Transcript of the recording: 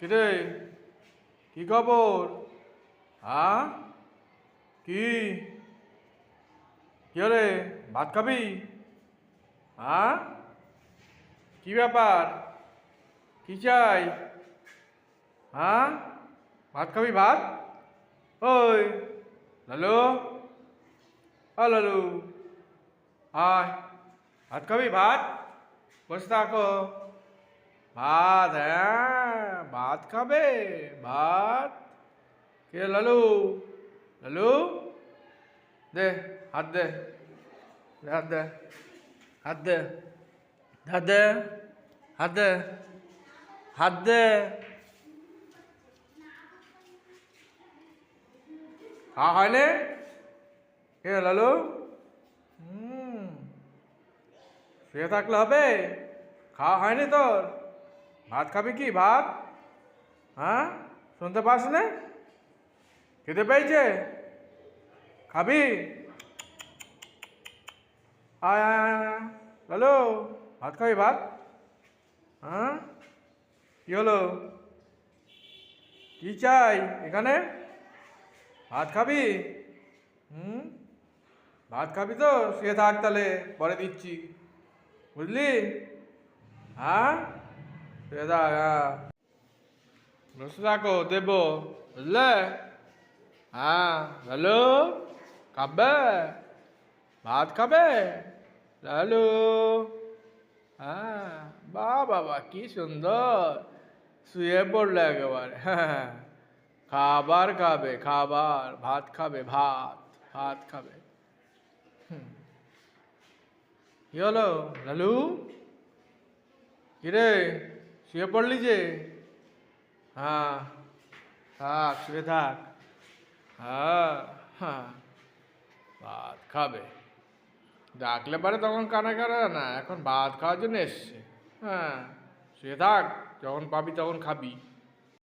কিরে, কি খবর? হ্যাঁ, কি কি হলে ভাত খাবি? হ্যাঁ, কি ব্যাপার? কি চাই? হ্যাঁ, ভাত খাবি? ভাত? ওই লালু, ও লালু, আয়, ভাত খাবি? ভাত? বসে থাকো। ভাত? হ্যাঁ, ভাত খাবে? ভাত? কে লালু? লালু, দে, হাত দে, হাত দে, হাত দে, হাত দে, হাত দে, হাত দে। খাওয়া হয়নি? কে লালু? হুম, শুয়ে থাকলে হবে? খাওয়া হয়নি তোর? ভাত খাবি কি? ভাত? হ্যাঁ, শুনতে পাস না? খেতে পেয়েছে? খাবি? আয় আয় আয় আয়। লালু, ভাত খাবি? ভাত? হ্যাঁ, কি হলো? কি চাই এখানে? ভাত খাবি? হুম, ভাত খাবি তো শুয়ে থাক, তাহলে পরে দিচ্ছি, বুঝলি? হ্যাঁ, শুয়ে থাক। হ্যাঁ, বসে থাকো, দেবো, বুঝলে? হ্যাঁ, হ্যালো, খাবে? ভাত খাবে? লালু, হ্যাঁ, বাবা কি সুন্দর শুয়ে পড়লো একেবারে। হ্যাঁ, খাবার খাবে, খাবার, ভাত খাবে, ভাত, ভাত খাবে। হুম, কি হলো লালু? কিরে, শুয়ে পড়লি যে? হ্যাঁ, থাক, শুয়ে থাক। হ্যাঁ, হ্যাঁ, ভাত খাবে, ডাকলে পারে তখন কানে কানে না, এখন ভাত খাওয়ার জন্য এসছে। হ্যাঁ, শুয়ে থাক, যখন পাবি তখন খাবি।